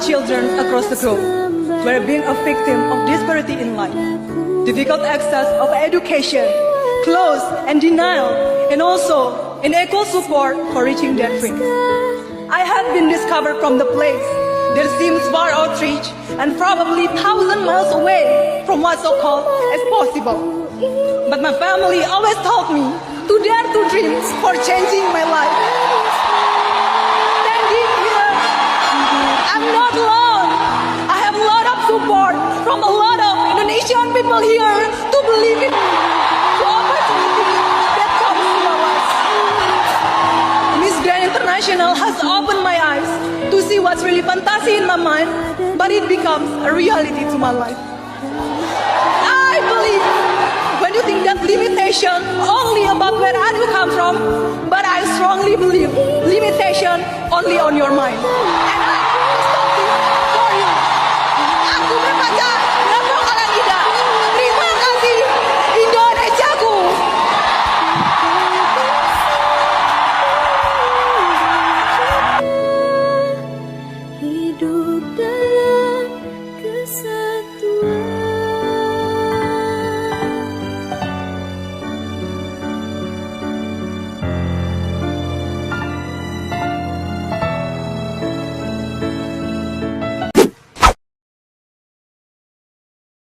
children across the globe were being a victim of disparity in life, difficult access of education, clothes and denial, and also unequal support for reaching their dreams. I have been discovered from the place that seems far outreach and probably 1,000 miles away from what's so called as possible. But my family always taught me to dare to dream for changing my life. Standing here, I'm not alone. I have a lot of support from a lot of Indonesian people here to believe in me, to opportunity that comes to us. Miss Grand International has opened my eyes to see what's really fantasy in my mind, but it becomes a reality to my life. I believe when you think that limitation only about where you come from, but I strongly believe limitation only on your mind. And